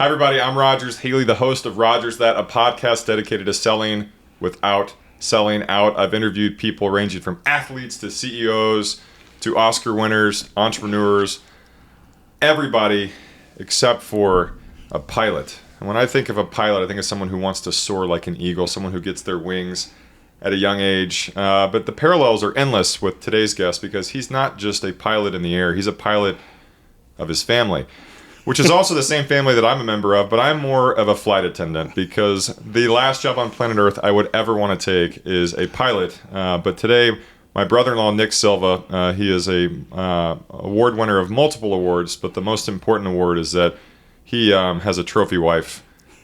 Hi, everybody. I'm Rogers Haley, the host of Rogers That, a podcast dedicated to selling without selling out. I've interviewed people ranging from athletes to CEOs to Oscar winners, entrepreneurs, everybody except for a pilot. And when I think of a pilot, I think of someone who wants to soar like an eagle, someone who gets their wings at a young age. But the parallels are endless with today's guest because he's not just a pilot in the air, he's a pilot of his family, which is also the same family that I'm a member of, but I'm more of a flight attendant because the last job on planet Earth I would ever want to take is a pilot. But today, my brother-in-law, Nick Silva, he is a award winner of multiple awards, but the most important award is that he has a trophy wife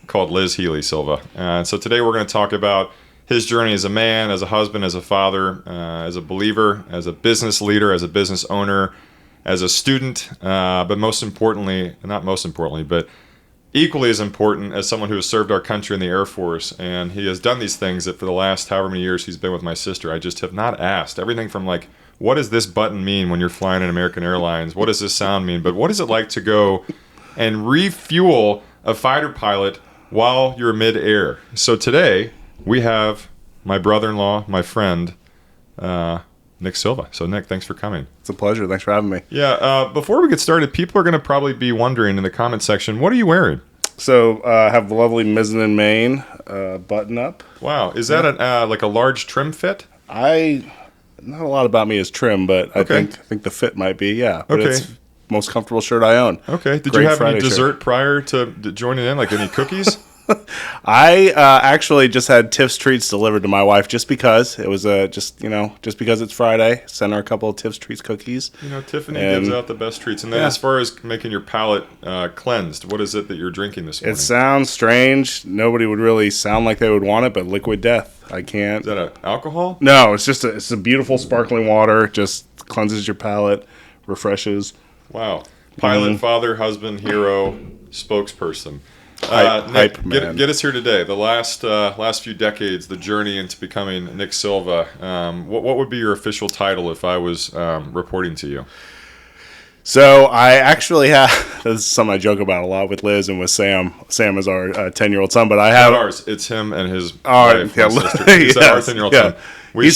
called Liz Healy Silva. And so today we're going to talk about his journey as a man, as a husband, as a father, as a believer, as a business leader, as a business owner, as a student, but most importantly, not most importantly, but equally as important as someone who has served our country in the Air Force. And he has done these things that for the last however many years he's been with my sister, I just have not asked. Everything from like, what does this button mean when you're flying in American Airlines? What does this sound mean? But what is it like to go and refuel a fighter pilot while you're mid-air? So today we have my brother-in-law, my friend, Nick Silva. So, Nick, thanks for coming. It's a pleasure. Thanks for having me. Yeah, before we get started, people are going to probably be wondering in the comment section, what are you wearing? So, I have the lovely Mizzen Maine button up. Wow. Is that like a large trim fit? Not a lot about me is trim, but Okay. I think the fit might be, yeah. But Okay. it's the most comfortable shirt I own. Okay. Did Great you have Friday any dessert shirt. prior to joining in, like any cookies? I actually just had Tiff's treats delivered to my wife just because it was just because it's Friday. Sent her a couple of Tiff's treats cookies. You know, Tiffany And- gives out the best treats. And then Yeah. as far as making your palate cleansed, what is it that you're drinking this morning? It sounds strange. Nobody would really sound like they would want it, but Liquid Death. I can't. Is that a alcohol? No, it's a beautiful sparkling water. Just cleanses your palate, refreshes. Wow. Pilot, father, husband, hero, spokesperson. Hype Nick, man. get us here today. The last few decades, the journey into becoming Nick Silva. What would be your official title if I was reporting to you? So I actually have, this is something I joke about a lot with Liz and with Sam. Sam is our 10-year-old son, but I have... Not ours. It's him and his Oh, wife yeah, and sister. Is that our 10-year-old son? He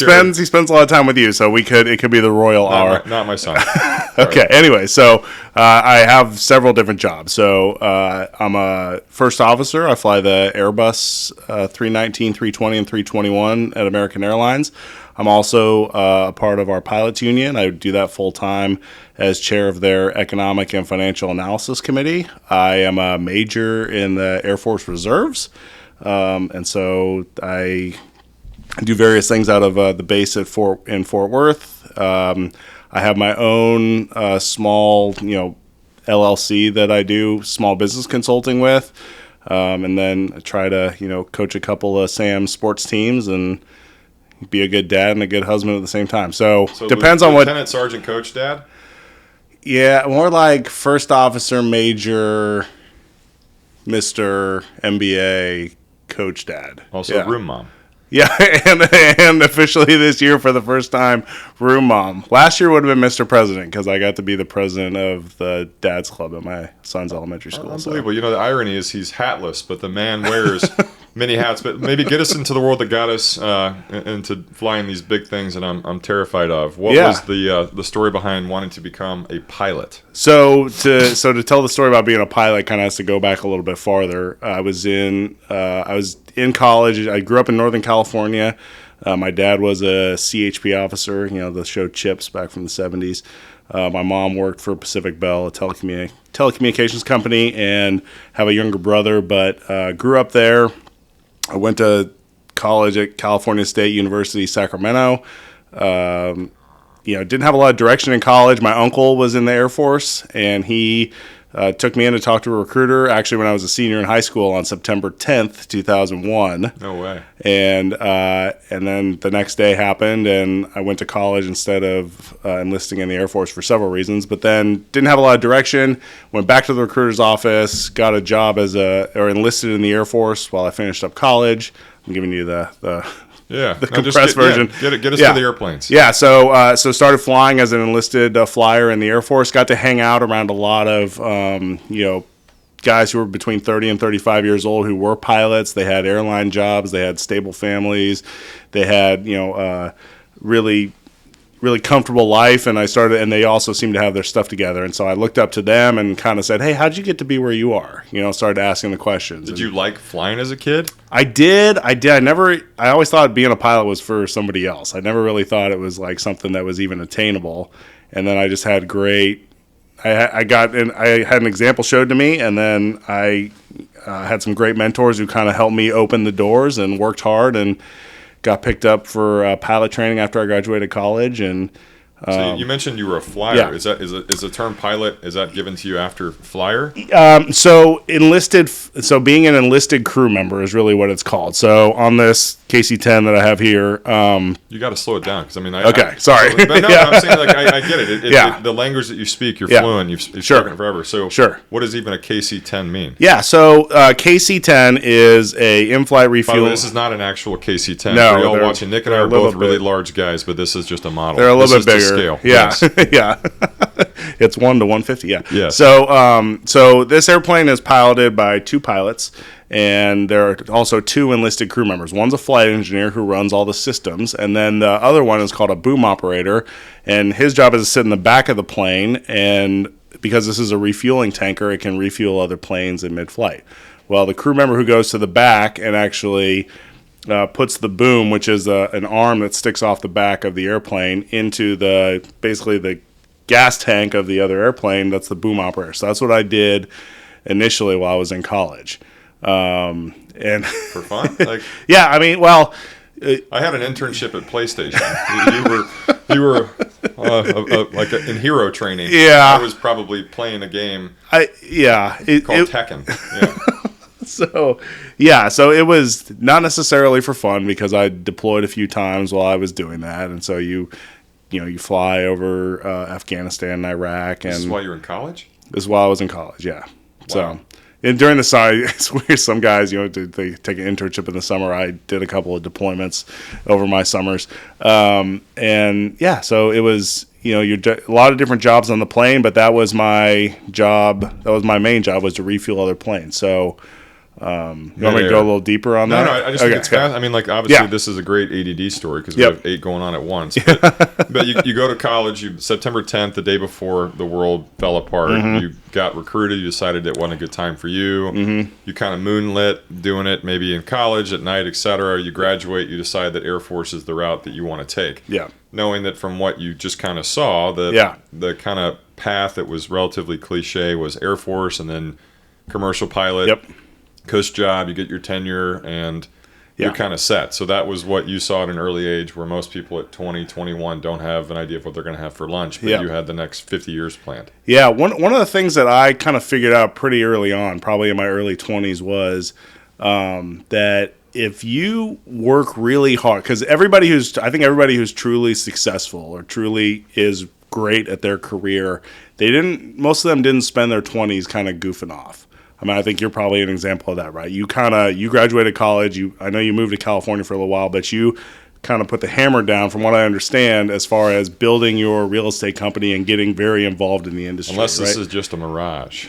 spends a lot of time with you, so it could be the royal hour. Not my son. Okay. Anyway, so I have several different jobs. So I'm a first officer. I fly the Airbus 319, 320, and 321 at American Airlines. I'm also a part of our pilots union. I do that full time as chair of their economic and financial analysis committee. I am a major in the Air Force Reserves, and so I do various things out of the base in Fort Worth. I have my own small, LLC that I do small business consulting with, and then I try to, coach a couple of Sam's sports teams and be a good dad and a good husband at the same time. So depends on what. Lieutenant Sergeant Coach Dad? Yeah, more like first officer, major, Mr. MBA, coach dad. Also Yeah. room mom. Yeah, and officially this year for the first time, room mom. Last year would have been Mr. President because I got to be the president of the dad's club at my son's elementary school. Unbelievable. You know, the irony is he's hatless, but the man wears many hats. But maybe get us into the world that got us into flying these big things that I'm terrified of. What was the story behind wanting to become a pilot? So to tell the story about being a pilot kind of has to go back a little bit farther. I was in college. I grew up in Northern California. My dad was a CHP officer, the show Chips back from the 70s. My mom worked for Pacific Bell, a telecommunications company, and have a younger brother, but grew up there. I went to college at California State University, Sacramento. Didn't have a lot of direction in college. My uncle was in the Air Force, and he took me in to talk to a recruiter, actually, when I was a senior in high school on September 10th, 2001. No way. And then the next day happened, and I went to college instead of enlisting in the Air Force for several reasons. But then didn't have a lot of direction. Went back to the recruiter's office, got a job enlisted in the Air Force while I finished up college. I'm giving you the compressed version. Get us to the airplanes. Yeah, so started flying as an enlisted flyer in the Air Force. Got to hang out around a lot of guys who were between 30 and 35 years old who were pilots. They had airline jobs. They had stable families. They had, really comfortable life, and they also seemed to have their stuff together. And so I looked up to them and kind of said, "Hey, how'd you get to be where you are?" Started asking the questions. Did you like flying as a kid? I did. I always thought being a pilot was for somebody else. I never really thought it was like something that was even attainable. And then I just had I had an example showed to me, and then I had some great mentors who kind of helped me open the doors and worked hard and got picked up for pilot training after I graduated college. And so you mentioned you were a flyer. Yeah. Is the term pilot, is that given to you after flyer? So being an enlisted crew member is really what it's called. So on this KC-10 that I have here, you got to slow it down because sorry. But no, I'm saying I get it. Yeah. The language that you speak, you're fluent. You've spoken it forever. So what does even a KC-10 mean? Yeah. So KC-10 is a in-flight refuel. By the way, this is not an actual KC-10. No, for y'all watching, Nick and I are both really large guys, but this is just a model. They're a little bit bigger. Scale. Yeah, Yes. yeah. It's 1 to 150. Yeah. Yes. So this airplane is piloted by 2 pilots, and there are also 2 enlisted crew members. One's a flight engineer who runs all the systems, and then the other one is called a boom operator, and his job is to sit in the back of the plane, and because this is a refueling tanker, it can refuel other planes in mid-flight. Well, the crew member who goes to the back and actually puts the boom, which is an arm that sticks off the back of the airplane, into basically the gas tank of the other airplane. That's the boom operator. So that's what I did initially while I was in college. And for fun? Yeah, I mean, well, I had an internship at PlayStation. You were like in hero training. Yeah, I was probably playing a game. Called Tekken. Yeah. So it was not necessarily for fun because I deployed a few times while I was doing that, and so you fly over Afghanistan and Iraq. And this is while you were in college? This is while I was in college, yeah. Wow. So, and during the summer, it's weird. Some guys, they take an internship in the summer. I did a couple of deployments over my summers, and yeah, so it was. A lot of different jobs on the plane, but that was my job. That was my main job, was to refuel other planes. So. You want me to go a little deeper on that? No, I just think it's fast. I mean, obviously, this is a great ADD story because we have 8 going on at once. But you go to college, September 10th, the day before the world fell apart, you got recruited, you decided it wasn't a good time for you. You kind of moonlit doing it maybe in college, at night, etc. You graduate, you decide that Air Force is the route that you want to take. Yeah. Knowing that from what you just kind of saw, the kind of path that was relatively cliche was Air Force and then commercial pilot. Yep. Cush job, you get your tenure, and you're kind of set. So that was what you saw at an early age, where most people at 20, 21 don't have an idea of what they're going to have for lunch, but you had the next 50 years planned. Yeah, one of the things that I kind of figured out pretty early on, probably in my early 20s, was that if you work really hard, because I think everybody who's truly successful or truly is great at their career, most of them didn't spend their 20s kind of goofing off. I mean, I think you're probably an example of that, right? You graduated college. I know you moved to California for a little while, but you kind of put the hammer down, from what I understand, as far as building your real estate company and getting very involved in the industry. Unless this is just a mirage.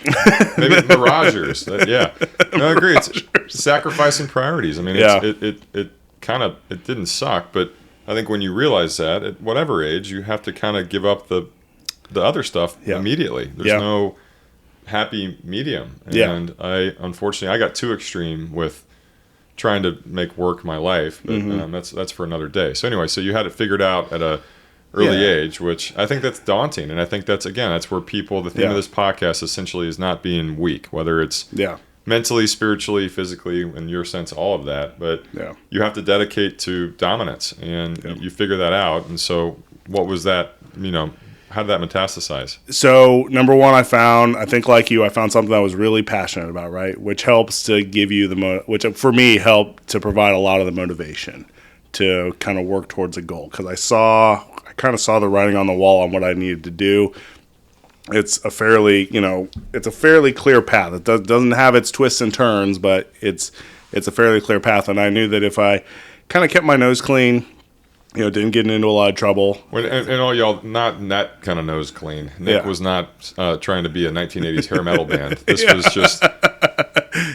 Maybe miragers. Yeah. No, I agree. It's sacrificing priorities. I mean, it didn't suck, but I think when you realize that, at whatever age, you have to kind of give up the other stuff immediately. There's no happy medium, and unfortunately I got too extreme with trying to make work my life, but that's for another day. So anyway, so you had it figured out at a early age, which I think that's daunting, and I think that's where people, the theme of this podcast essentially is not being weak, whether it's mentally, spiritually, physically, in your sense, all of that, but you have to dedicate to dominance, and you figure that out. And so what was that, how did that metastasize? So, number one, I found something that I was really passionate about, right? Which helps to give you which for me helped to provide a lot of the motivation to kind of work towards a goal. Because I kind of saw the writing on the wall on what I needed to do. It's a fairly clear path. It doesn't have its twists and turns, but it's a fairly clear path. And I knew that if I kind of kept my nose clean, didn't get into a lot of trouble. And all y'all, not that kind of nose clean. Nick was not trying to be a 1980s hair metal band. This was just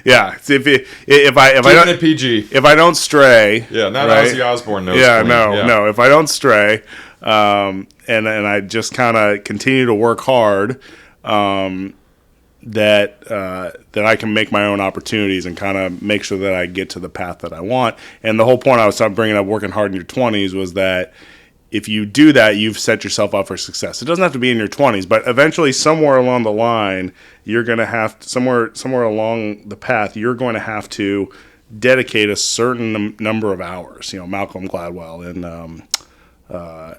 If I don't it PG. if I don't stray, Not right? Ozzy Osbourne nose Yeah, clean. no. If I don't stray, and I just kind of continue to work hard, that I can make my own opportunities and kind of make sure that I get to the path that I want. And the whole point I was bringing up working hard in your 20s was that if you do that, you've set yourself up for success. It doesn't have to be in your 20s, but eventually somewhere along the line, you're going to have to, somewhere along the path, you're going to have to dedicate a certain number of hours. Malcolm Gladwell in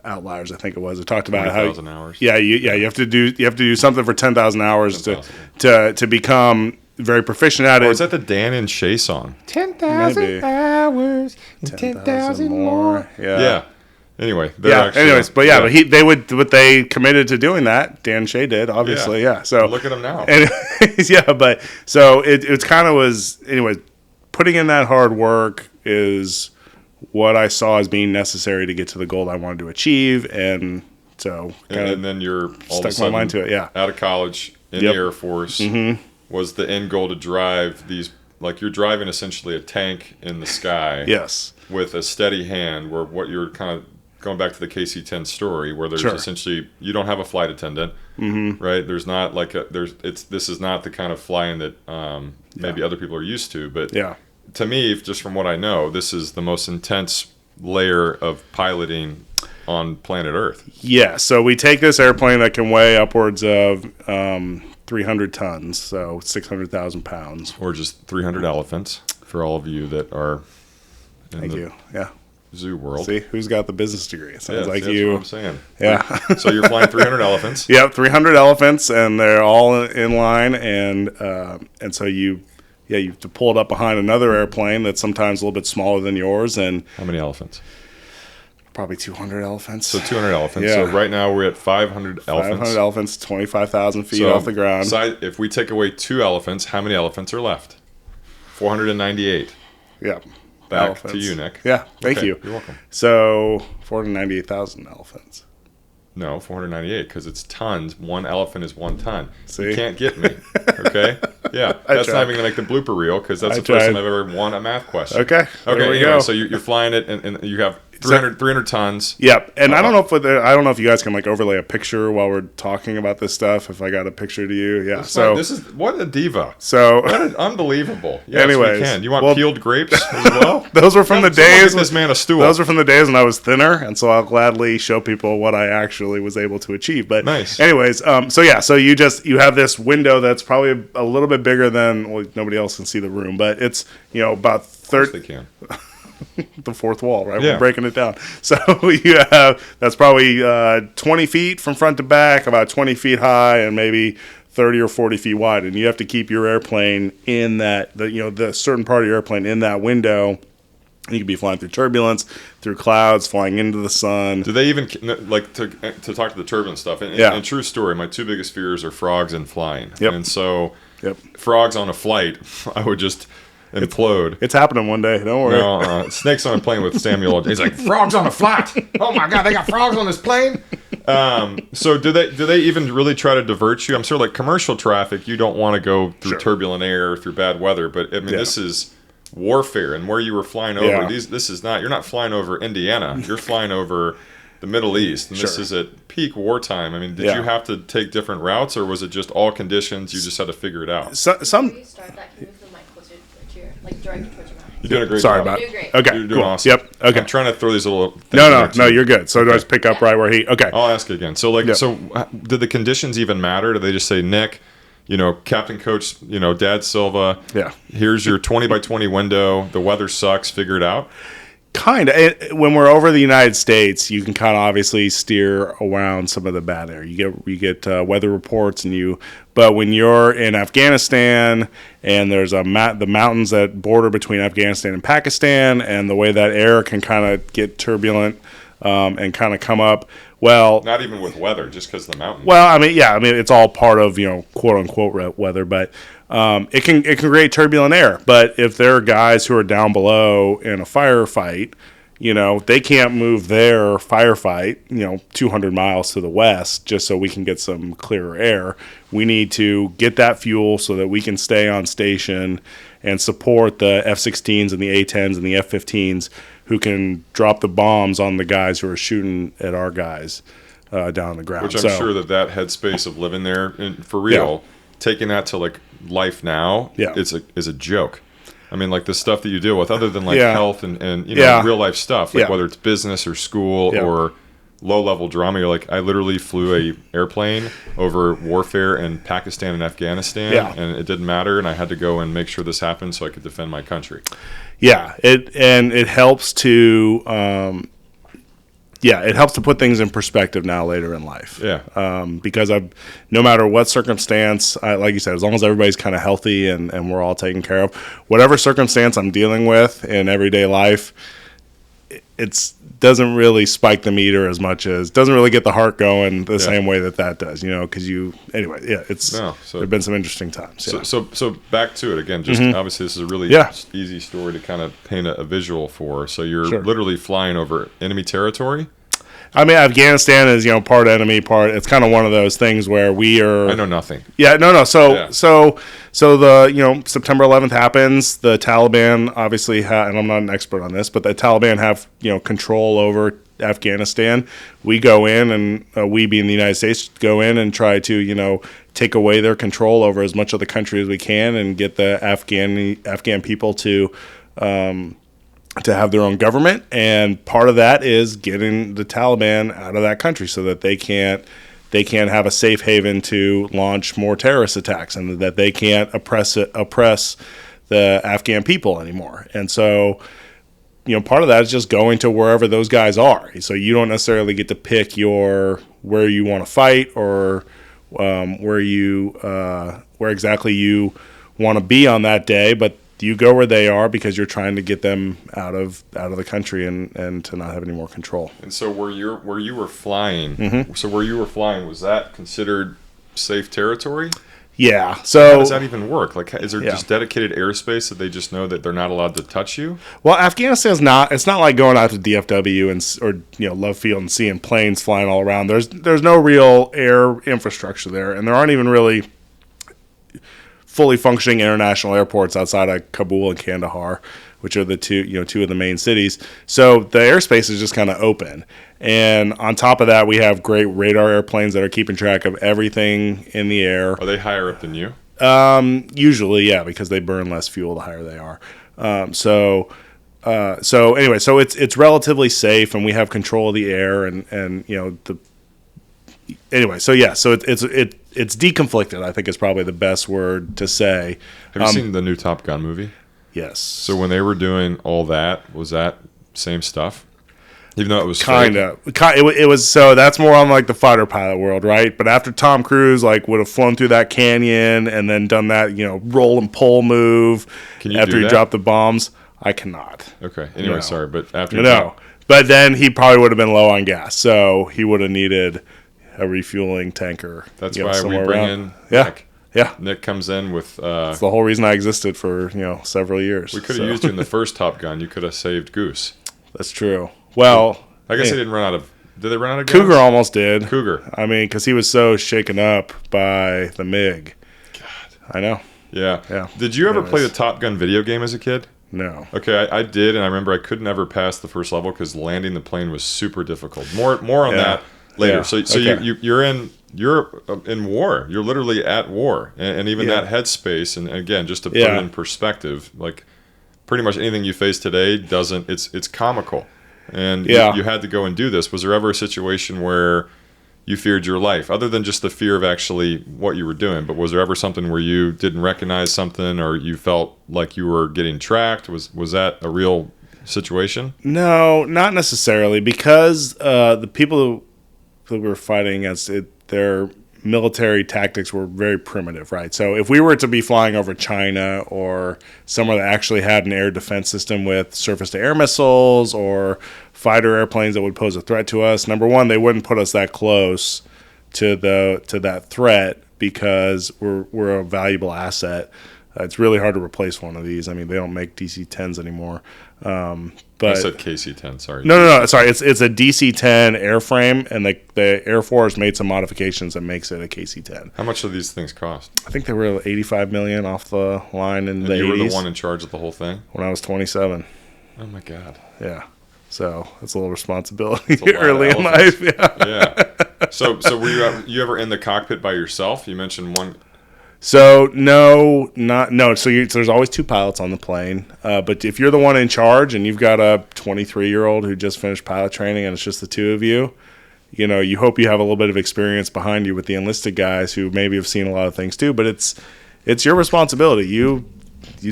Outliers, I think it was. It talked about how 10,000 hours. Yeah, you have to do something for 10,000 hours 10,000. to become very proficient at it. Or is that the Dan and Shay song? 10,000 hours, 10,000 more. Yeah. Anyway, but they committed to doing that. Dan Shay did, obviously. Yeah. So look at them now. Anyways, but so it kind of was. Anyway, putting in that hard work is what I saw as being necessary to get to the goal I wanted to achieve, and so and then you're all stuck of a sudden my mind to it. Yeah, out of college in the Air Force was the end goal to drive these. Like you're driving essentially a tank in the sky. Yes, with a steady hand. Where what you're kind of going back to the KC-10 story, where there's essentially you don't have a flight attendant, right? There's not like this is not the kind of flying that maybe other people are used to, but to me, just from what I know, this is the most intense layer of piloting on planet Earth. Yeah, so we take this airplane that can weigh upwards of 300 tons, so 600,000 pounds. Or just 300 elephants, for all of you that are in the zoo world. See, who's got the business degree? It sounds like that's you. What I'm saying. Yeah. So you're flying 300 elephants. Yep, 300 elephants, and they're all in line, and so you have to pull it up behind another airplane that's sometimes a little bit smaller than yours. And how many elephants? Probably 200 elephants. So 200 elephants. Yeah. So right now we're at 500 elephants. 500 elephants, 25,000 feet off the ground. So if we take away 2 elephants, how many elephants are left? 498. Yeah. Back elephants. To you, Nick. Yeah, thank you. You're welcome. So 498,000 elephants. No, 498 because it's tons. 1 elephant is 1 ton. See? You can't get me. Okay? Yeah. That's not even going to make the blooper reel because that's the first time I've ever won a math question. Okay. Anyway, so you're flying it and you have 300 tons. Yep. And I don't know if you guys can overlay a picture while we're talking about this stuff. If I got a picture to you, yeah. So this is what a diva. So what an unbelievable. Yes, anyways, we can. You want peeled grapes as well? Those were from the days. Give this man a stool. Those were from the days when I was thinner, and so I'll gladly show people what I actually was able to achieve. But nice. Anyways, so you have this window that's probably a little bit bigger than nobody else can see the room, but it's about 30. They can. The fourth wall, right? Yeah. We're breaking it down. So that's probably 20 feet from front to back, about 20 feet high, and maybe 30 or 40 feet wide. And you have to keep your airplane in the certain part of your airplane in that window. You could be flying through turbulence, through clouds, flying into the sun. Do they even to talk to the turbulence stuff? And true story, my 2 biggest fears are frogs and flying. Yep. And so frogs on a flight, I would just implode. It's happening one day. Don't worry. No, snakes on a plane with Samuel. He's like, frogs on a flight. Oh my God, they got frogs on this plane. So do they even really try to divert you? I'm sure like commercial traffic, you don't want to go through turbulent air, through bad weather. But I mean, this is warfare, and where you were flying over. This is not. You're not flying over Indiana. You're flying over the Middle East, and this is at peak wartime. I mean, did you have to take different routes, or was it just all conditions? You just had to figure it out. You're doing a great job. Sorry about it. Okay, you're doing awesome. Yep. Okay. I'm trying to throw these little things No, you're good. So do I just pick up right where he... Okay. I'll ask again. So, so did the conditions even matter? Did they just say, Nick, Captain Coach, Dad Silva, here's your 20 by 20 window. The weather sucks. Figure it out? Kind of. When we're over the United States, you can kind of obviously steer around some of the bad air. You get weather reports, but when you're in Afghanistan and there's the mountains that border between Afghanistan and Pakistan, and the way that air can kind of get turbulent and kind of come up. Well, not even with weather, just because of the mountains. Well, I mean, it's all part of quote unquote weather, but it can create turbulent air. But if there are guys who are down below in a firefight, they can't move their firefight, 200 miles to the west just so we can get some clearer air. We need to get that fuel so that we can stay on station and support the F-16s and the A-10s and the F-15s who can drop the bombs on the guys who are shooting at our guys down on the ground. Which I'm sure that headspace of living there, and for real, taking that to like life now, is a joke. I mean, like the stuff that you deal with, other than like health and real life stuff, like whether it's business or school or low level drama. You're like, I literally flew a airplane over warfare in Pakistan and Afghanistan, and it didn't matter, and I had to go and make sure this happened so I could defend my country. Yeah, it helps to. It helps to put things in perspective now later in life. Yeah. Because no matter what circumstance, like you said, as long as everybody's kind of healthy and we're all taken care of, whatever circumstance I'm dealing with in everyday life, it doesn't really spike the meter as much as, doesn't really get the heart going the same way that does, because there've been some interesting times. Yeah. So back to it again, just obviously this is a really easy story to kind of paint a visual for. So you're literally flying over enemy territory. I mean, Afghanistan is, part enemy, part. It's kind of one of those things where we are. I know nothing. Yeah, no. So the September 11th happens. The Taliban obviously and I'm not an expert on this, but the Taliban have control over Afghanistan. We go in, and we being the United States go in and try to take away their control over as much of the country as we can, and get the Afghan people to have their own government, and part of that is getting the Taliban out of that country so that they can't have a safe haven to launch more terrorist attacks, and that they can't oppress the Afghan people anymore. And so, part of that is just going to wherever those guys are. So you don't necessarily get to pick where you want to fight or where exactly you want to be on that day, but you go where they are because you're trying to get them out of the country and to not have any more control. And so where you were flying, was that considered safe territory? Yeah. So how does that even work? Like, is there just dedicated airspace that they just know that they're not allowed to touch you? Well, Afghanistan's not. It's not like going out to DFW or Love Field and seeing planes flying all around. There's no real air infrastructure there, and there aren't even really fully functioning international airports outside of Kabul and Kandahar, which are the two of the main cities. So the airspace is just kind of open. And on top of that, we have great radar airplanes that are keeping track of everything in the air. Are they higher up than you? Usually, yeah, because they burn less fuel the higher they are. So anyway, so it's relatively safe, and we have control of the air, it's deconflicted, I think is probably the best word to say. Have you seen the new Top Gun movie? Yes. So when they were doing all that, was that same stuff? Even though it was kind of, it was. So that's more on like the fighter pilot world, right? But after Tom Cruise would have flown through that canyon and then done that roll and pull move after he dropped the bombs, I cannot. Okay. Anyway, sorry, but after but then he probably would have been low on gas, so he would have needed a refueling tanker. That's why we bring in Nick. Yeah. Nick comes in with... That's the whole reason I existed for, several years. We could have used you in the first Top Gun. You could have saved Goose. That's true. Well... I guess they didn't run out of... Did they run out of gas? Cougar almost did. Cougar. I mean, because he was so shaken up by the MiG. God. I know. Yeah. Did you ever play the Top Gun video game as a kid? No. Okay, I did, and I remember I could never pass the first level because landing the plane was super difficult. More on that later. Yeah. So you're in war. You're literally at war, and even that headspace. And again, just to put it in perspective, like pretty much anything you face today doesn't. It's comical, and you had to go and do this. Was there ever a situation where you feared your life, other than just the fear of actually what you were doing? But was there ever something where you didn't recognize something, or you felt like you were getting tracked? Was that a real situation? No, not necessarily, because the people that we were fighting against, their military tactics were very primitive, right? So if we were to be flying over China or somewhere that actually had an air defense system with surface-to-air missiles or fighter airplanes that would pose a threat to us, number one, they wouldn't put us that close to that threat because we're a valuable asset It's really hard to replace one of these. I mean, they don't make DC-10s anymore. But I said KC-10, sorry. No. Sorry, it's a DC-10 airframe, and the Air Force made some modifications that makes it a KC-10. How much do these things cost? I think they were $85 million off the line in the 80s. You were the one in charge of the whole thing? When I was 27. Oh, my God. Yeah. So that's a little responsibility That's a lot early of in life. Yeah. So were you ever in the cockpit by yourself? You mentioned one. So no. So there's always two pilots on the plane. But if you're the one in charge and you've got a 23-year-old who just finished pilot training and it's just the two of you, you know, you hope you have a little bit of experience behind you with the enlisted guys who maybe have seen a lot of things too. But it's your responsibility. You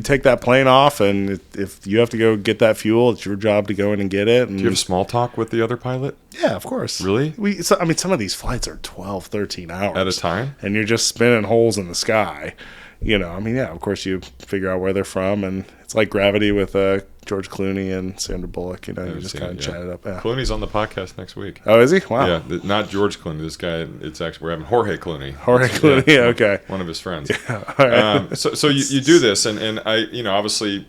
take that plane off, and if you have to go get that fuel, it's your job to go in and get it. And do you have small talk with the other pilot? Yeah, of course. Really? Some of these flights are 12, 13 hours. At a time? And you're just spinning holes in the sky. You know, I mean, yeah, of course you figure out where they're from, and it's like Gravity with George Clooney and Sandra Bullock. You know, you just kind of chat it up. Yeah. Clooney's on the podcast next week. Oh, is he? Wow. Yeah, not George Clooney. This guy, it's actually, we're having Jorge Clooney. Clooney, yeah, okay. One of his friends. Yeah, all right. So you do this, and I, you know, obviously,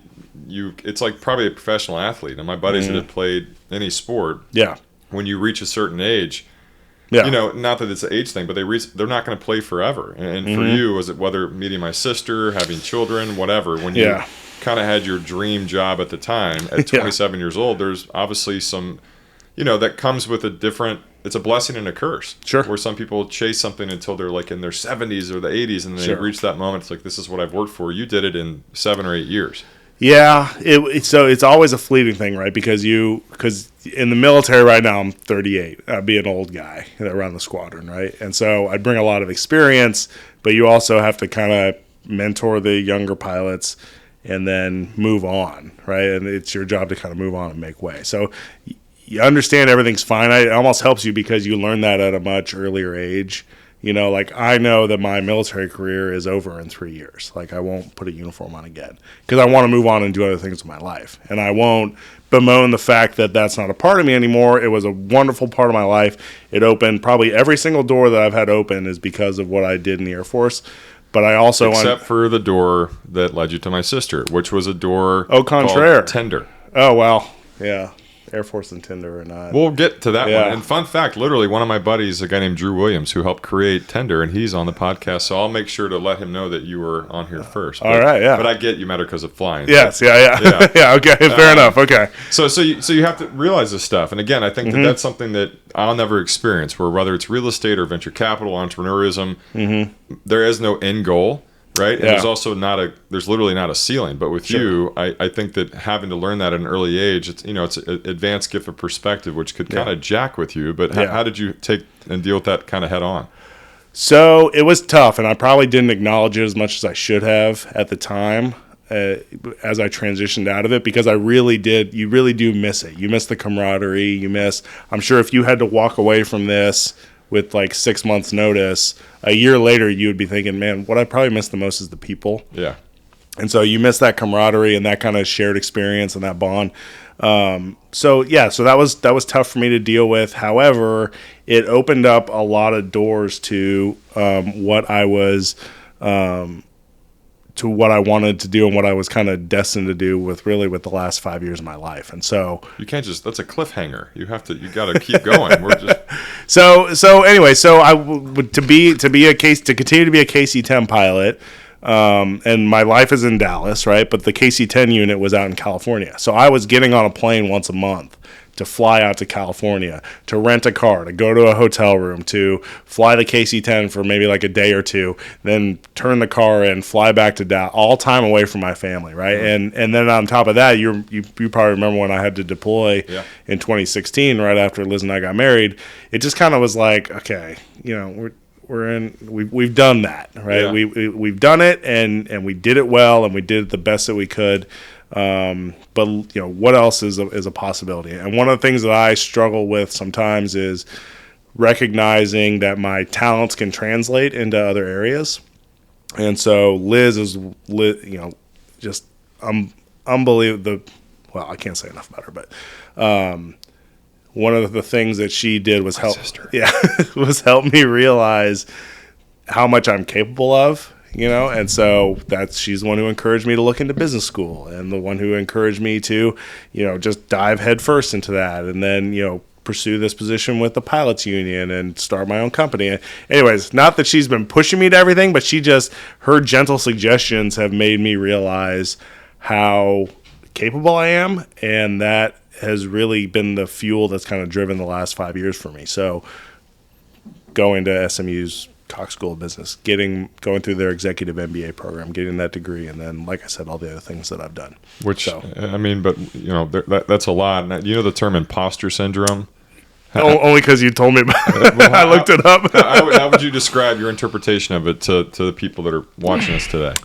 it's like probably a professional athlete. And my buddies that have played any sport, yeah, when you reach a certain age, yeah, you know, not that it's an age thing, but they're not going to play forever. And for you, was it whether meeting my sister, having children, whatever, when you kind of had your dream job at the time at 27 years old, there's obviously some, you know, that comes with it's a blessing and a curse. Sure. Where some people chase something until they're like in their 70s or the 80s, and then they reach that moment. It's like, this is what I've worked for. You did it in 7 or 8 years. Yeah, so it's always a fleeting thing, right? Because in the military right now, I'm 38. I'd be an old guy around the squadron, right? And so I'd bring a lot of experience, but you also have to kind of mentor the younger pilots and then move on, right? And it's your job to kind of move on and make way. So you understand everything's fine. It almost helps you because you learn that at a much earlier age. You know, like I know that my military career is over in 3 years. Like I won't put a uniform on again because I want to move on and do other things with my life. And I won't bemoan the fact that that's not a part of me anymore. It was a wonderful part of my life. It opened probably every single door that I've had open is because of what I did in the Air Force. But I also except for the door that led you to my sister, which was a door contraire. Called Tender. Oh well, yeah. Air Force and Tinder or not. We'll get to that one. And fun fact, literally one of my buddies, a guy named Drew Williams, who helped create Tinder, and he's on the podcast, so I'll make sure to let him know that you were on here first. All right, yeah. But I get you met her because of flying. Yes, yeah. Yeah, okay, fair enough, okay. So you have to realize this stuff. And again, I think that's something that I'll never experience, where whether it's real estate or venture capital, entrepreneurism, there is no end goal. Right, and there's also there's literally not a ceiling. But with you, I think that having to learn that at an early age, it's an advanced gift of perspective, which could kind of jack with you. But how did you take and deal with that kind of head on? So it was tough, and I probably didn't acknowledge it as much as I should have at the time as I transitioned out of it, because I really did. You really do miss it. You miss the camaraderie. I'm sure if you had to walk away from this with like 6 months notice, a year later you would be thinking, man, what I probably miss the most is the people. Yeah. And so you miss that camaraderie and that kind of shared experience and that bond. So that was tough for me to deal with. However, it opened up a lot of doors to what I wanted to do and what I was kind of destined to do with the last 5 years of my life. And so you can't that's a cliffhanger. You got to keep going. We're just anyway, I would to continue to be a KC-10 pilot. And my life is in Dallas, right? But the KC-10 unit was out in California. So I was getting on a plane once a month to fly out to California, to rent a car, to go to a hotel room, to fly the KC-10 for maybe like a day or two, then turn the car in, fly back to Dallas, all time away from my family, right? Mm-hmm. And then on top of that, you probably remember when I had to deploy in 2016, right after Liz and I got married. It just kind of was like, okay, you know, we've done that, right? Yeah. We've done it, and we did it well, and we did it the best that we could. But you know, what else is a possibility? And one of the things that I struggle with sometimes is recognizing that my talents can translate into other areas. And so Liz is, just unbelievable. Well, I can't say enough about her, but one of the things that she did was help me realize how much I'm capable of. And so she's the one who encouraged me to look into business school, and the one who encouraged me to, just dive headfirst into that, and then, pursue this position with the pilots union and start my own company. Anyways, not that she's been pushing me to everything, but her gentle suggestions have made me realize how capable I am, and that has really been the fuel that's kind of driven the last 5 years for me. So going to SMU's Cox School of Business, going through their executive MBA program, getting that degree, and then, like I said, all the other things that I've done. That's a lot. Now, you know the term imposter syndrome? Only because you told me about it. Well, I looked it up. How would you describe your interpretation of it to the people that are watching us today?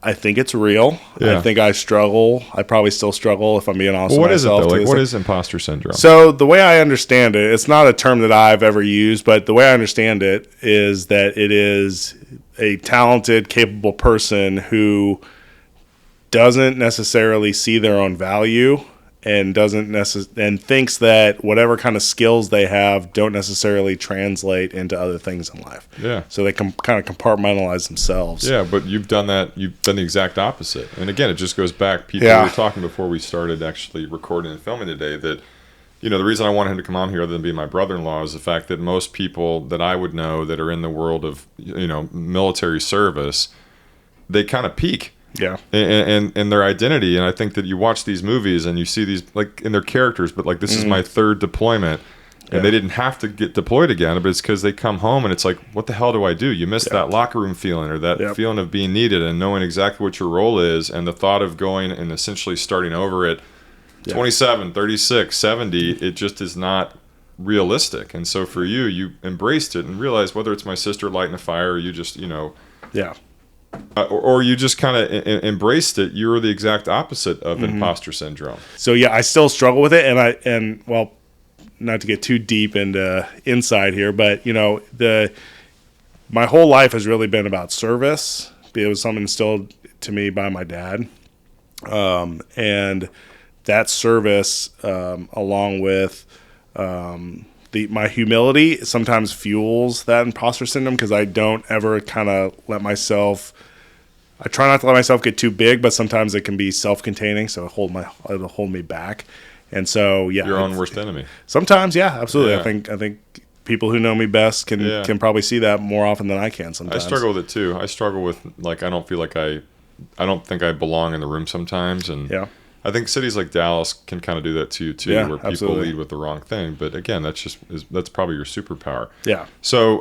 I think it's real. Yeah. I think I struggle. I probably still struggle, if I'm being honest with myself. What is it, though? Like, what is imposter syndrome? So the way I understand it, it's not a term that I've ever used, but the way I understand it is that it is a talented, capable person who doesn't necessarily see their own value and and thinks that whatever kind of skills they have don't necessarily translate into other things in life. Yeah. So they kind of compartmentalize themselves. Yeah, but you've done that. You've done the exact opposite. And again, it just goes back. People were talking before we started actually recording and filming today that, the reason I wanted him to come on here other than being my brother-in-law is the fact that most people that I would know that are in the world of, military service, they kind of peak. Yeah, and their identity, and I think that you watch these movies and you see these like in their characters, but like this is my third deployment, and they didn't have to get deployed again, but it's because they come home and it's like, what the hell do I do? You miss that locker room feeling or that feeling of being needed and knowing exactly what your role is, and the thought of going and essentially starting over at 27, 36, 70, it just is not realistic. And so for you embraced it and realized whether it's my sister lighting a fire or you just or you just kind of embraced it. You were the exact opposite of imposter syndrome. So I still struggle with it, and not to get too deep into inside here, but my whole life has really been about service. It was something instilled to me by my dad, and that service, along with my humility, sometimes fuels that imposter syndrome because I don't ever kind of let myself. I try not to let myself get too big, but sometimes it can be self-containing, so it'll hold me back. And so, your own worst enemy. Sometimes, absolutely. Yeah. I think people who know me best can probably see that more often than I can. Sometimes I struggle with it too. I struggle with I don't feel like I don't think I belong in the room sometimes, and I think cities like Dallas can kind of do that to you too, where people lead with the wrong thing. But again, that's probably your superpower. Yeah. So,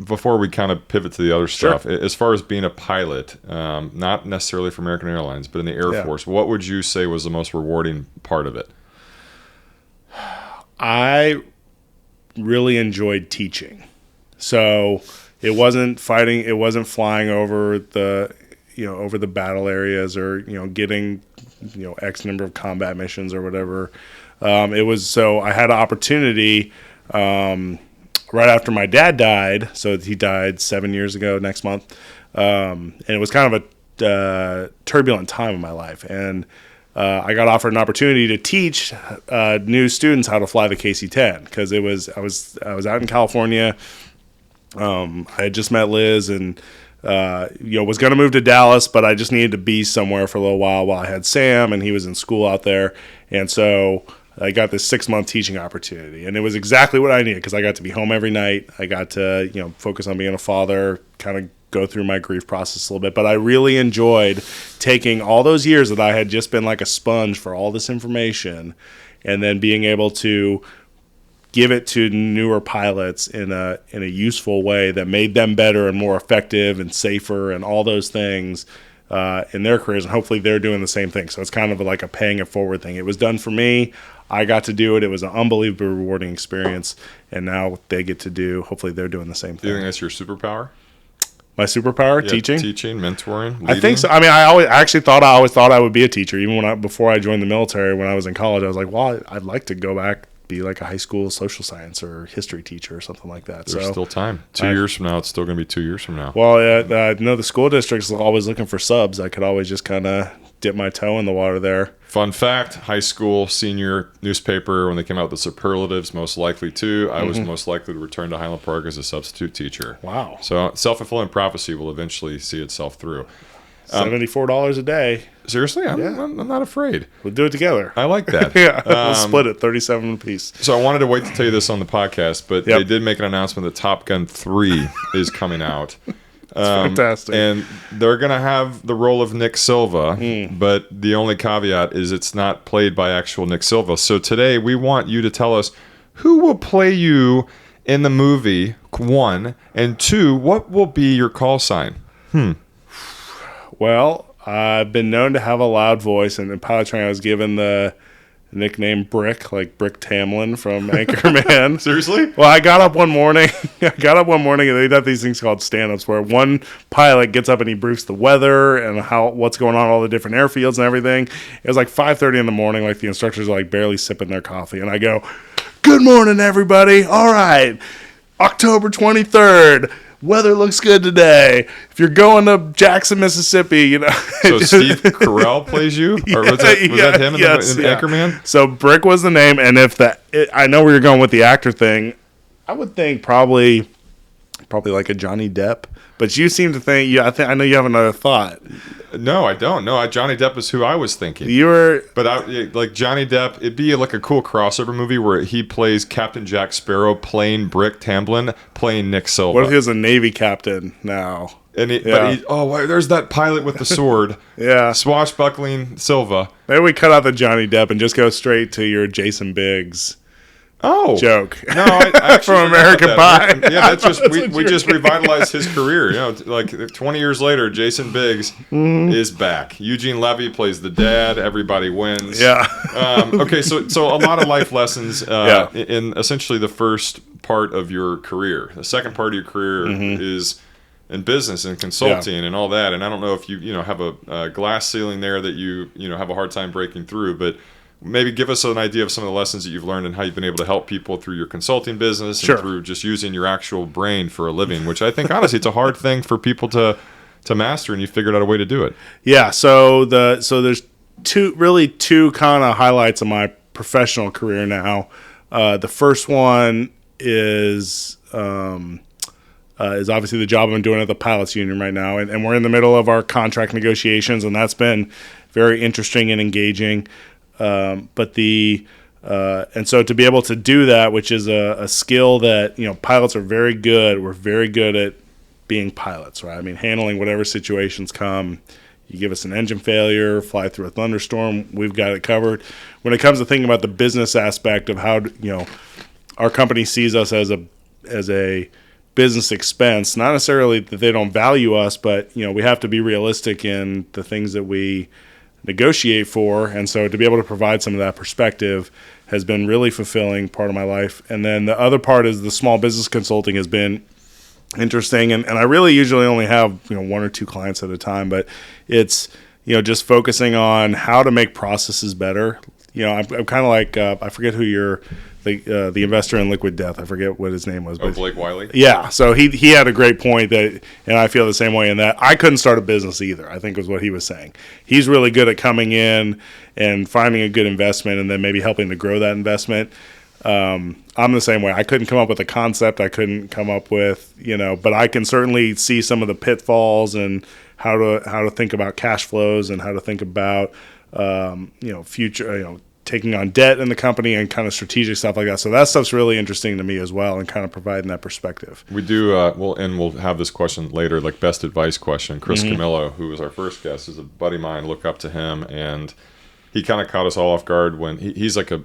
before we kind of pivot to the other stuff, as far as being a pilot, not necessarily for American Airlines, but in the Air Force, what would you say was the most rewarding part of it? I really enjoyed teaching. So it wasn't fighting. It wasn't flying over the battle areas or getting X number of combat missions or whatever. It was so I had an opportunity right after my dad died. So he died 7 years ago next month, and it was kind of a turbulent time in my life. And I got offered an opportunity to teach new students how to fly the KC-10 because I was out in California. I had just met Liz and. Was going to move to Dallas, but I just needed to be somewhere for a little while I had Sam, and he was in school out there. And so I got this 6-month teaching opportunity, and it was exactly what I needed because I got to be home every night. I got to, focus on being a father, kind of go through my grief process a little bit. But I really enjoyed taking all those years that I had just been like a sponge for all this information and then being able to give it to newer pilots in a useful way that made them better and more effective and safer and all those things in their careers. And hopefully they're doing the same thing. So it's kind of like a paying it forward thing. It was done for me. I got to do it. It was an unbelievably rewarding experience. And now they get to do, hopefully they're doing the same thing. Do you think that's your superpower? My superpower, teaching, mentoring, leading? I think so. I mean, I always thought I would be a teacher. Even before I joined the military, when I was in college, I was like, well, I'd like to go back be like a high school social science or history teacher or something like that. There's so still time. 2 years from now, it's still going to be 2 years from now. Well, I know the school district's always looking for subs. I could always just kind of dip my toe in the water there. Fun fact, high school senior newspaper, when they came out with the superlatives, most likely to, I was most likely to return to Highland Park as a substitute teacher. Wow. So self-fulfilling prophecy will eventually see itself through. $74 a day. Seriously? I'm not afraid. We'll do it together. I like that. We'll split it, 37 apiece. So I wanted to wait to tell you this on the podcast, but Yep. they did make an announcement that Top Gun 3 is coming out. Fantastic. And they're going to have the role of Nick Silva, but the only caveat is it's not played by actual Nick Silva. So today we want you to tell us who will play you in the movie, 1, and 2, what will be your call sign? Well, I've been known to have a loud voice, and in pilot training I was given the nickname Brick, like Brick Tamlin from Anchorman. Seriously? Well, I got up one morning and they have these things called stand-ups where one pilot gets up and he briefs the weather and what's going on, all the different airfields and everything. It was like 5:30 in the morning, like the instructors are like barely sipping their coffee, and I go, "Good morning, everybody. All right, October 23rd. Weather looks good today. If you're going to Jackson, Mississippi, you know." So Steve Carell plays you? Or was that him in Anchorman? So Brick was the name, and I know where you're going with the actor thing. I would think probably like a Johnny Depp. But you seem to think, I know you have another thought. No, I don't. No, Johnny Depp is who I was thinking. But like Johnny Depp, it'd be like a cool crossover movie where he plays Captain Jack Sparrow playing Brick Tamblyn, playing Nick Silva. What if he was a Navy captain now? There's that pilot with the sword. Yeah. Swashbuckling Silva. Maybe we cut out the Johnny Depp and just go straight to your Jason Biggs joke. No, I actually from American Pie. Yeah, we just revitalized his career. You know, like 20 years later, Jason Biggs is back. Eugene Levy plays the dad. Everybody wins. Yeah. Okay, so a lot of life lessons in essentially the first part of your career. The second part of your career is in business and consulting and all that. And I don't know if you have a glass ceiling there that you have a hard time breaking through, but maybe give us an idea of some of the lessons that you've learned and how you've been able to help people through your consulting business and through just using your actual brain for a living, which I think, honestly, it's a hard thing for people to master, and you figured out a way to do it. Yeah, so there's two kind of highlights of my professional career now. The first one is obviously the job I'm doing at the Pilots Union right now, and we're in the middle of our contract negotiations, and that's been very interesting and engaging. And so to be able to do that, which is a skill that, pilots are very good. We're very good at being pilots, right? I mean, handling whatever situations come. You give us an engine failure, fly through a thunderstorm, we've got it covered. When it comes to thinking about the business aspect of how, our company sees us as a business expense, not necessarily that they don't value us, but, we have to be realistic in the things that we negotiate for, and so to be able to provide some of that perspective has been really fulfilling part of my life. And then the other part is the small business consulting has been interesting, and I really usually only have one or two clients at a time, but it's just focusing on how to make processes better. I'm kind of like I forget who the investor in Liquid Death. I forget what his name was. But Blake Wiley? Yeah. So he had a great point that, and I feel the same way in that I couldn't start a business either, I think was what he was saying. He's really good at coming in and finding a good investment and then maybe helping to grow that investment. I'm the same way. I couldn't come up with a concept. I couldn't come up with, but I can certainly see some of the pitfalls and how to think about cash flows and how to think about, future, taking on debt in the company and kind of strategic stuff like that. So that stuff's really interesting to me as well, and kind of providing that perspective. We do, we'll have this question later, like best advice question. Chris Camillo, who was our first guest, is a buddy of mine. Look up to him, and he kind of caught us all off guard when he's like a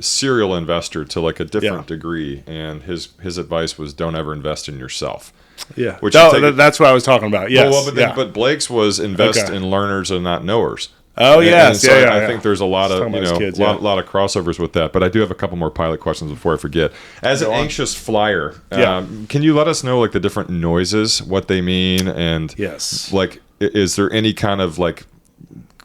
serial investor to like a different degree, and his advice was don't ever invest in yourself. Yeah, that's what I was talking about. Yes, but Blake's was invest in learners and not knowers. Oh yes, so I think there's a lot of lot of crossovers with that. But I do have a couple more pilot questions before I forget. As an anxious flyer, can you let us know like the different noises, what they mean, and like is there any kind of like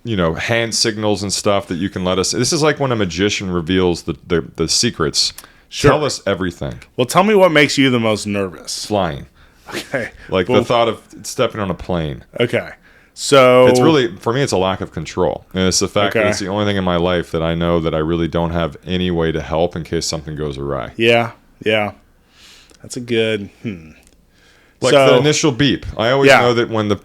hand signals and stuff that you can let us. This is like when a magician reveals the secrets. Sure. Tell us everything. Well, tell me what makes you the most nervous. Flying. Okay. Like the thought of stepping on a plane. Okay. So It's really, for me, it's a lack of control. And it's the fact that Okay. it's the only thing in my life that I know that I really don't have any way to help in case something goes awry. Yeah. That's a good. Like So- the initial beep. I always Yeah. know that when the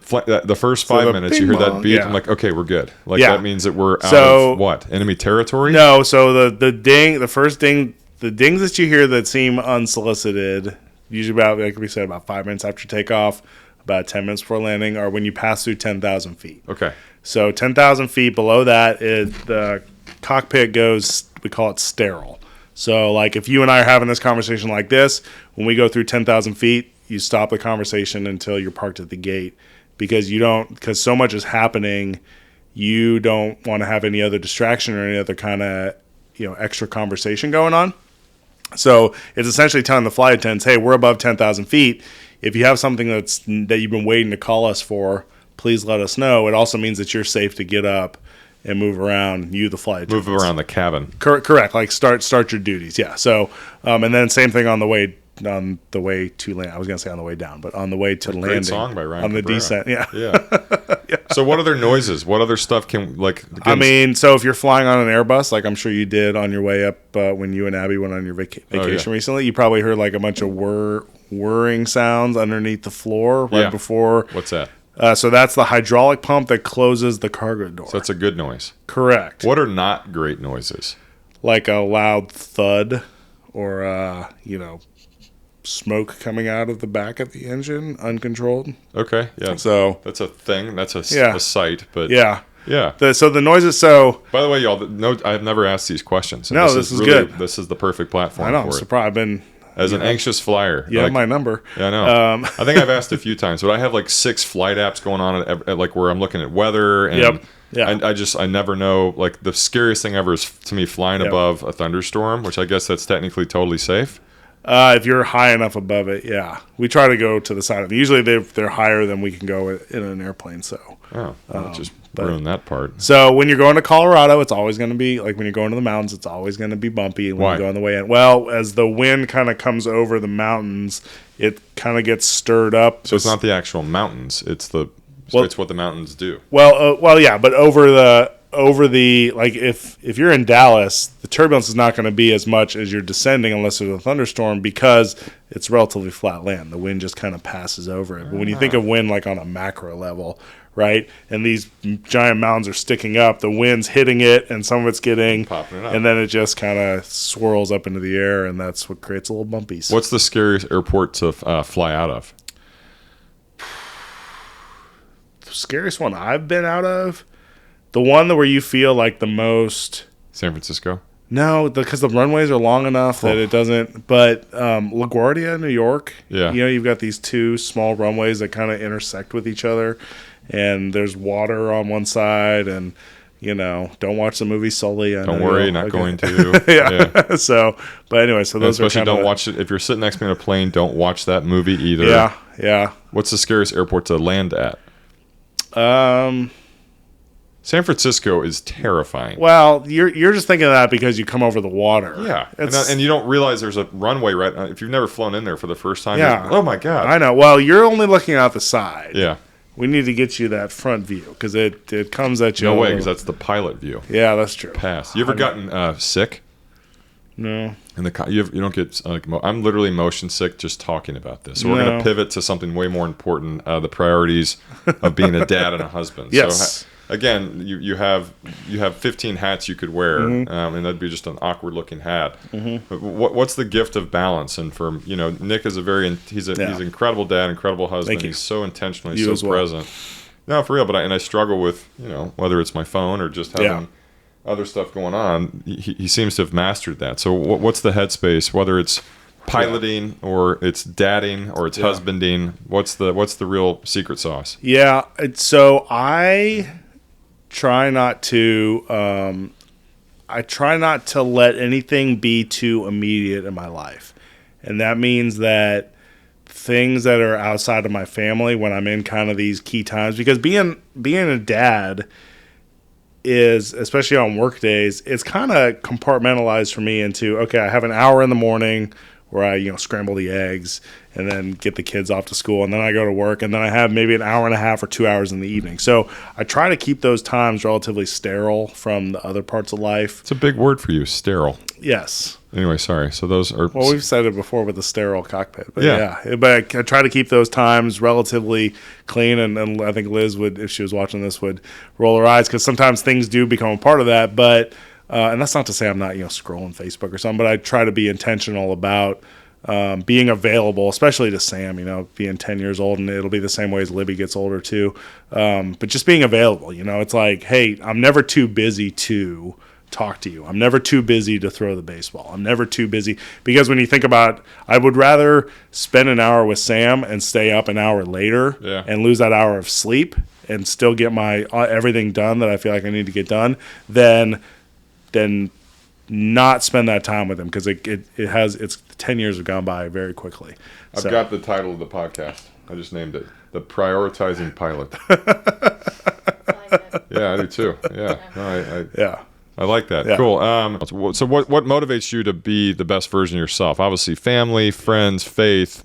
first 5 the minutes you hear that bing beep, bong, I'm like, okay, we're good. Like Yeah. that means that we're out So- of what? Enemy territory? No. So the ding, the first ding, the dings that you hear that seem unsolicited, usually about, like we said, about 5 minutes after takeoff, about 10 minutes before landing, are when you pass through 10,000 feet. Okay. So 10,000 feet below that, the cockpit goes, we call it sterile. So like if you and I are having this conversation like this, when we go through 10,000 feet, you stop the conversation until you're parked at the gate because so much is happening, you don't want to have any other distraction or any other kind of, extra conversation going on. So it's essentially telling the flight attendants, hey, we're above 10,000 feet. If you have something that you've been waiting to call us for, please let us know. It also means that you're safe to get up and move around. You, the flight attendants. Move around the cabin. Correct. Like start your duties. Yeah. So, and then same thing on the way to land. I was gonna say on the way down, but on the way to landing. Great song by Ryan on the Cabrera. descent. Yeah. Yeah. So what other noises? What other stuff can I mean, so if you're flying on an Airbus, like I'm sure you did on your way up when you and Abby went on your vacation recently, you probably heard like a bunch of whirring sounds underneath the floor right before. What's that? So that's the hydraulic pump that closes the cargo door. So that's a good noise. Correct. What are not great noises? Like a loud thud or, smoke coming out of the back of the engine, uncontrolled. Okay. Yeah. So that's a thing. That's a Yeah. sight. But yeah. Yeah. So the noises. So By the way, y'all, I've never asked these questions. No, this is really good. This is the perfect platform I know I'm for it. surprised. I've been As an anxious flyer. you have my number. Yeah, I know. I think I've asked a few times, but I have like 6 flight apps going on at like where I'm looking at weather and Yep. Yeah. I never know. Like the scariest thing ever is to me flying Yep. above a thunderstorm, which I guess that's technically totally safe. If you're high enough above it, yeah. We try to go to the side of it. Usually they're higher than we can go in an airplane. So Oh, well, just ruin that part. So when you're going to Colorado, it's always going to be like when you're going to the mountains, it's always going to be bumpy. And when Why? you go on the way in, well, as the wind kind of comes over the mountains, it kind of gets stirred up. So it's not the actual mountains; it's what the mountains do. Well, yeah, but over the like if you're in Dallas, the turbulence is not going to be as much as you're descending unless there's a thunderstorm because it's relatively flat land. The wind just kind of passes over it. But when you think of wind like on a macro level, right, and these giant mountains are sticking up, the wind's hitting it, and some of it's getting Popping it up. and then it just kind of swirls up into the air, and that's what creates a little bumpies. What's the scariest airport to fly out of? The scariest one I've been out of? The one where you feel like the most. San Francisco. No, because the runways are long enough that it doesn't. But LaGuardia, New York. Yeah. You've got these 2 small runways that kind of intersect with each other, and there's water on one side, and don't watch the movie Sully. Don't worry, not going to. yeah. So, but anyway, so And those especially are don't watch it if you're sitting next to me on a plane. Don't watch that movie either. Yeah. What's the scariest airport to land at? San Francisco is terrifying. Well, you're just thinking of that because you come over the water. Yeah, It's, and you don't realize there's a runway right. If you've never flown in there for the first time, Yeah. you're, oh my god. I know. Well, you're only looking out the side. Yeah, We need to get you that front view because it comes at you. no way, because that's the pilot view. Yeah, that's true. Pass. You ever gotten sick? No. In the you don't get I'm literally motion sick just talking about this. So we're No. going to pivot to something way more important: the priorities of being a dad and a husband. Yes. So, again, you have 15 hats you could wear, Mm-hmm. and that'd be just an awkward looking hat. But what's the gift of balance? And for Nick is he's an incredible dad, incredible husband. Thank you. He's so intentionally You so as well. present. No, for real. But I struggle with whether it's my phone or just having other stuff going on. He seems to have mastered that. So what's the headspace? Whether it's piloting or it's dadding or it's husbanding, what's the real secret sauce? Yeah. So I try not to. I try not to let anything be too immediate in my life, and that means that things that are outside of my family when I'm in kind of these key times, because being a dad, is, especially on work days, it's kind of compartmentalized for me into, okay, I have an hour in the morning where I, scramble the eggs and then get the kids off to school, and then I go to work, and then I have maybe an hour and a half or 2 hours in the evening. So I try to keep those times relatively sterile from the other parts of life. It's a big word for you, sterile. Yes. Anyway, sorry. So those are... Well, we've said it before with the sterile cockpit. But yeah. But I try to keep those times relatively clean, and I think Liz would, if she was watching this, would roll her eyes, because sometimes things do become a part of that. But and that's not to say I'm not, scrolling Facebook or something, but I try to be intentional about being available, especially to Sam, being 10 years old, and it'll be the same way as Libby gets older too. But just being available, it's like, hey, I'm never too busy to talk to you. I'm never too busy to throw the baseball. I'm never too busy, because when you think about, I would rather spend an hour with Sam and stay up an hour later and lose that hour of sleep and still get my everything done that I feel like I need to get done than not spend that time with him, because it's 10 years have gone by very quickly. I've got the title of the podcast. I just named it The Prioritizing Pilot. Yeah, I do too. Yeah. No, I like that. Yeah. Cool. So what motivates you to be the best version of yourself? Obviously family, friends, faith,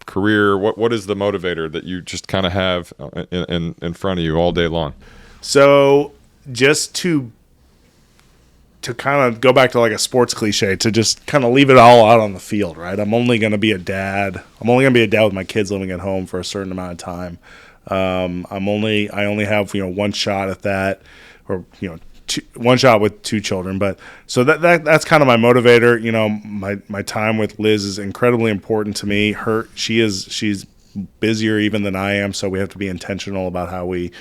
career. What is the motivator that you just kind of have in front of you all day long? So just to kind of go back to like a sports cliche, to just kind of leave it all out on the field, right? I'm only going to be a dad. I'm only going to be a dad with my kids living at home for a certain amount of time. I only have, one shot at that, or, one shot with 2 children. But so that's kind of my motivator. My time with Liz is incredibly important to me. She's busier even than I am, so we have to be intentional about how we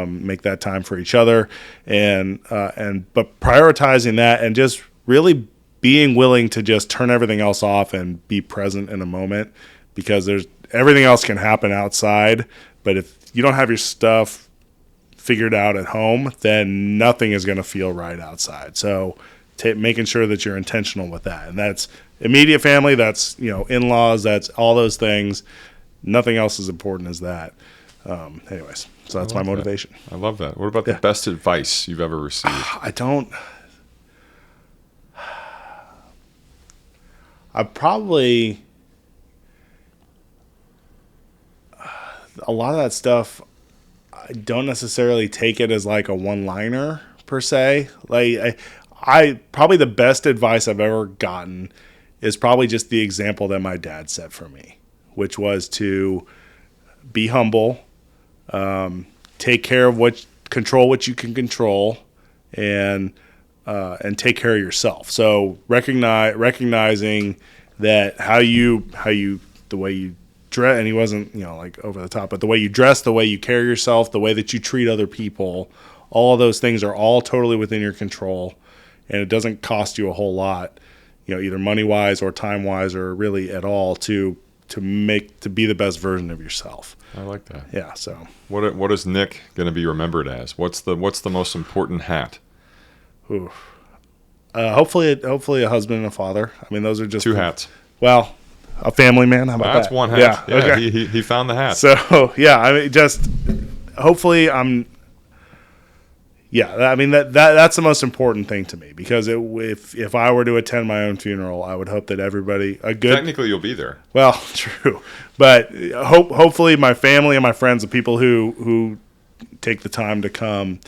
make that time for each other, but prioritizing that and just really being willing to just turn everything else off and be present in a moment, because everything else can happen outside, but if you don't have your stuff figured out at home, then nothing is going to feel right outside. So making sure that you're intentional with that, and that's immediate family, that's in-laws, that's all those things. Nothing else as important as that. Anyways, so that's my motivation. I love that. What about the best advice you've ever received? A lot of that stuff, I don't necessarily take it as like a one-liner per se. Like I probably the best advice I've ever gotten is probably just the example that my dad set for me, which was to be humble, take care of control what you can control, and take care of yourself. So recognizing that the way you dress, and he wasn't like over the top, but the way you dress, the way you carry yourself, the way that you treat other people, all of those things are all totally within your control, and it doesn't cost you a whole lot, either money wise or time wise or really at all to be the best version of yourself. I like that. Yeah. So what is Nick going to be remembered as? What's the most important hat? Ooh. Hopefully a husband and a father. I mean, those are just 2 hats. Well, a family man. How about that's that? one hat. Yeah. Okay. He found the hat. So yeah, I mean, just hopefully I'm. Yeah, I mean that's the most important thing to me, because if I were to attend my own funeral, I would hope that everybody technically you'll be there. Well, true, but hopefully my family and my friends, the people who take the time to come,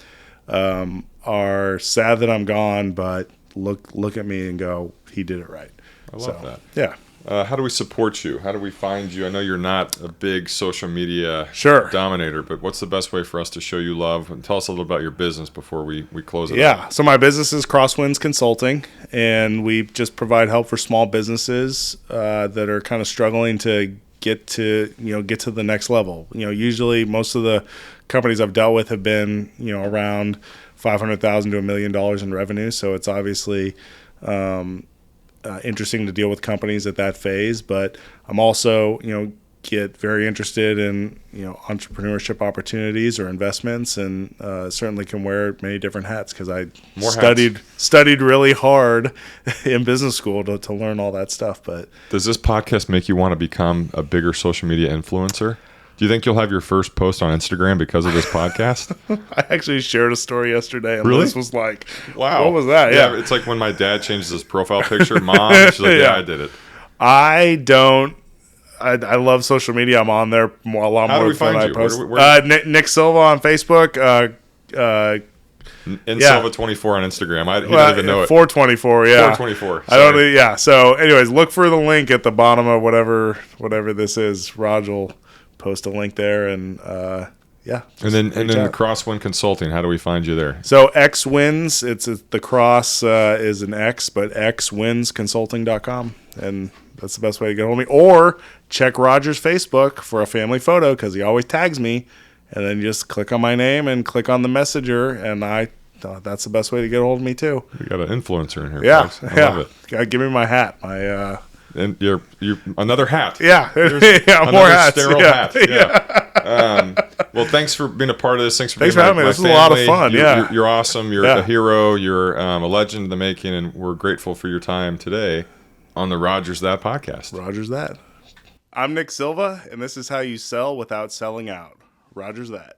are sad that I'm gone, but look at me and go, he did it right. I love that. Yeah. How do we support you? How do we find you? I know you're not a big social media dominator, but what's the best way for us to show you love? And tell us a little about your business before we close it out. So my business is Crosswinds Consulting, and we just provide help for small businesses that are kind of struggling to get to the next level. Usually most of the companies I've dealt with have been around $500,000 to $1 million in revenue. So it's obviously interesting to deal with companies at that phase, but I'm also, get very interested in, entrepreneurship opportunities or investments, and certainly can wear many different hats, because I studied really hard in business school to learn all that stuff. But does this podcast make you want to become a bigger social media influencer? Do you think you'll have your first post on Instagram because of this podcast? I actually shared a story yesterday, and Really? Liz was like, Wow. what was that? Yeah. It's like when my dad changes his profile picture. Mom, she's like, yeah, I did it. I don't. I love social media. I'm on there a lot How do more we find than I you? post. Where- Nick Silva on Facebook. Silva 24 on Instagram. He doesn't even know it. 424, yeah. 424. I don't. Yeah. So, anyways, look for the link at the bottom of whatever this is. Raj will post a link there, and yeah. And then reach out. Crosswind Consulting. How do we find you there? So X Wins. It's the cross is an X, but xwinsconsulting.com, and that's the best way to get a hold of me. Or check Roger's Facebook for a family photo because he always tags me, and then you just click on my name and click on the messenger, and that's the best way to get a hold of me too. We got an influencer in here. Yeah, Folks. I love it. Give me my hat. My And you're another hat. yeah, Another more hats. sterile Yeah. hat. Yeah. Well, thanks for being a part of this. Thanks Thanks being for having me. my This was a lot of family. fun. Yeah. You're awesome. You're Yeah. a hero. You're a legend in the making, and we're grateful for your time today on the Rogers That podcast. Roger's that. I'm Nick Silva, and this is how you sell without selling out. Roger's that.